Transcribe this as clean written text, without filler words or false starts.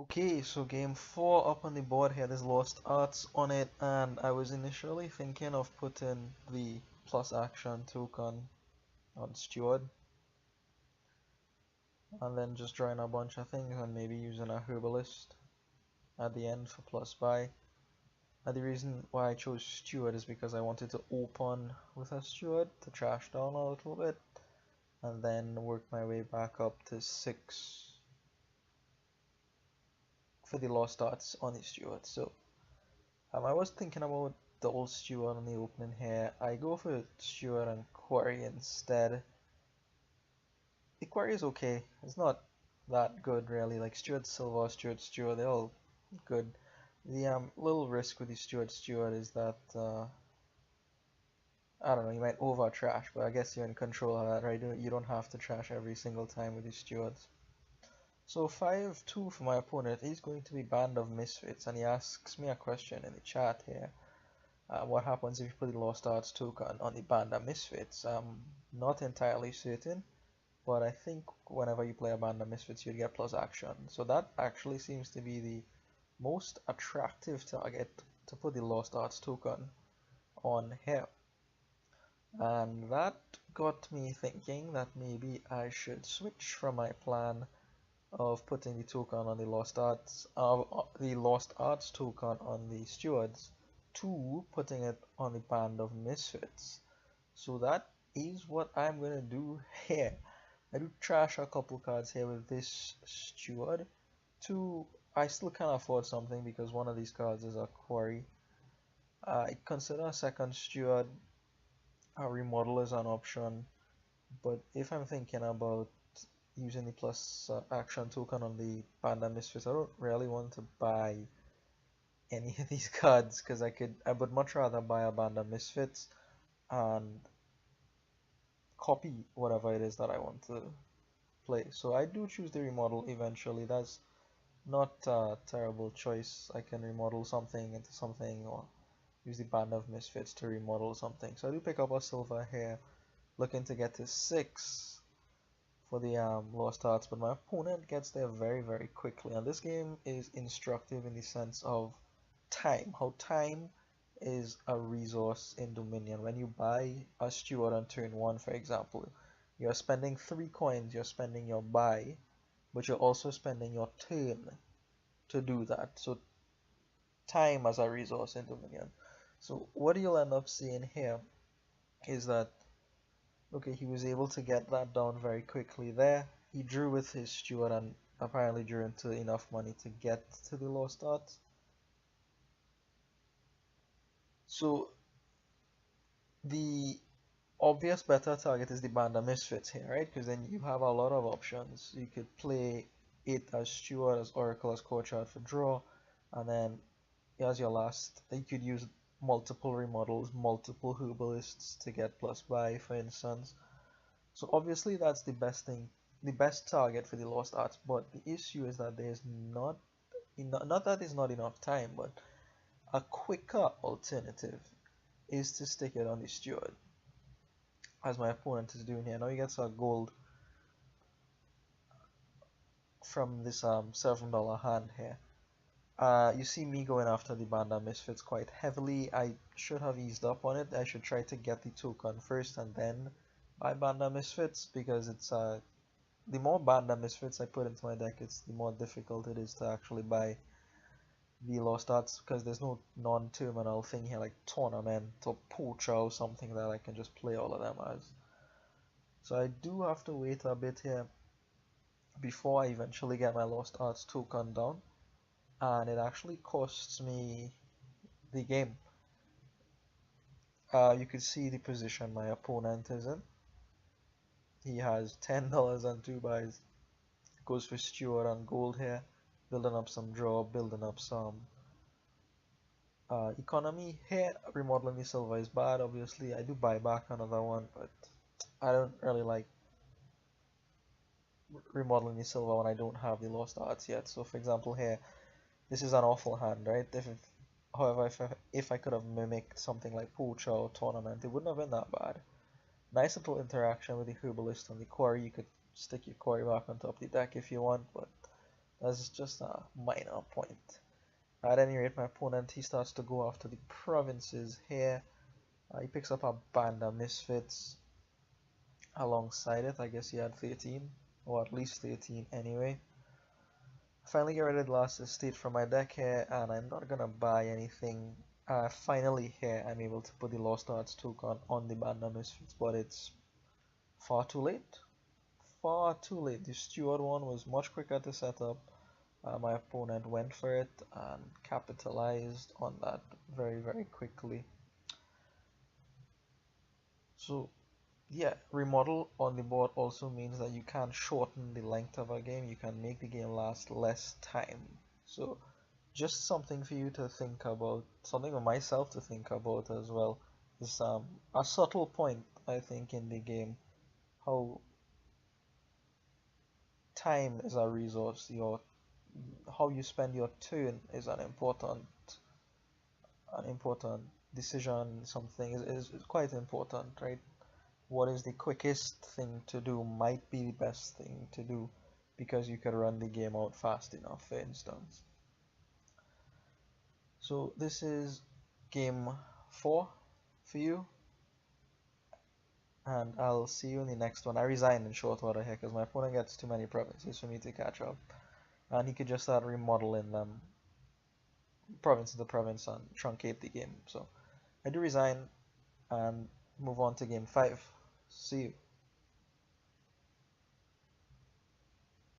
Okay, so game 4 up on the board here, there's Lost Arts on it, and I was initially thinking of putting the plus action token on Steward, and then just drawing a bunch of things and maybe using a herbalist at the end for plus buy. And the reason why I chose Steward is because I wanted to open with a Steward to trash down a little bit, and then work my way back up to 6 for the Lost Arts on the Steward. So I was thinking about the old Steward on the opening here. I go for Steward and Quarry instead. The Quarry is okay. It's not that good really. Like Steward Silver, Steward, they're all good. The little risk with the Steward is that I don't know, you might over trash, but I guess you're in control of that, right? You don't have to trash every single time with the Stewards. So 5-2 for my opponent. He's going to be Band of Misfits, and he asks me a question in the chat here. What happens if you put the Lost Arts token on the Band of Misfits? I'm not entirely certain, but I think whenever you play a Band of Misfits, you'd get plus action. So that actually seems to be the most attractive target to put the Lost Arts token on here. And that got me thinking that maybe I should switch from my plan of putting the token on the Lost Arts token on the Stewards to putting it on the Band of Misfits. So that is what I'm gonna do here. I do trash a couple cards here with this Steward. I still can't afford something because one of these cards is a Quarry. I consider a second Steward. A remodel is an option, but if I'm thinking about using the plus action token on the Panda Misfits, I don't really want to buy any of these cards because I would much rather buy a Band of Misfits and copy whatever it is that I want to play. So I do choose the remodel eventually. That's not a terrible choice. I can remodel something into something or use the Band of Misfits to remodel something. So I do pick up a silver here, looking to get to 6 for the Lost Arts, but my opponent gets there very, very quickly. And this game is instructive in the sense of time, how time is a resource in Dominion. When you buy a Steward on turn 1, for example, you're spending 3 coins, you're spending your buy, but you're also spending your turn to do that. So time as a resource in Dominion. So what you'll end up seeing here is that, okay, he was able to get that down very quickly there. He drew with his Steward and apparently drew into enough money to get to the Lost Arts. So the obvious better target is the Band of Misfits here, right? Because then you have a lot of options. You could play it as Steward, as Oracle, as Courtyard for draw, and then as your last, you could use multiple remodels, multiple herbalists to get plus buy, for instance. So obviously that's the best thing, the best target for the Lost Arts, but the issue is that there's not that there's not enough time, but a quicker alternative is to stick it on the Steward, as my opponent is doing here. Now he gets a gold from this $7 hand here. You see me going after the Band of Misfits quite heavily. I should have eased up on it. I should try to get the token first and then buy Band of Misfits, because it's the more Band of Misfits I put into my deck, it's the more difficult it is to actually buy the Lost Arts, because there's no non-terminal thing here like Tournament or Poacher or something that I can just play all of them as. So I do have to wait a bit here before I eventually get my Lost Arts token down, and it actually costs me the game. You can see the position my opponent is in. He has $10 and 2 buys. Goes for Steward and gold here, building up some draw, building up some economy here. Remodeling the silver is bad, obviously. I do buy back another one, but I don't really like remodeling the silver when I don't have the Lost Arts yet. So for example here, this is an awful hand, right? However, if I could have mimicked something like Poacher or Tournament, it wouldn't have been that bad. Nice little interaction with the Herbalist and the Quarry. You could stick your Quarry back on top of the deck if you want, but That's just a minor point. At any rate, my opponent, he starts to go after the provinces here. He picks up a band of misfits alongside it. I guess he had 13, or at least 13 anyway. Finally get rid of the last estate from my deck here, and I'm not gonna buy anything. Finally here, I'm able to put the Lost Arts token on the band of misfits, but it's far too late. Far too late. The Steward one was much quicker to set up. My opponent went for it and capitalized on that very, very quickly. So yeah, remodel on the board also means that you can shorten the length of a game. You can make the game last less time. So just something for you to think about, something for myself to think about as well. Is a subtle point I think in the game, how time is a resource. Your how you spend your turn is an important decision. Something is quite important, right? What is the quickest thing to do might be the best thing to do because you could run the game out fast enough, for instance. So this is game 4 for you, and I'll see you in the next one. I resign in short order here because my opponent gets too many provinces for me to catch up, and he could just start remodeling them province to province and truncate the game. So I do resign and move on to game 5. See you.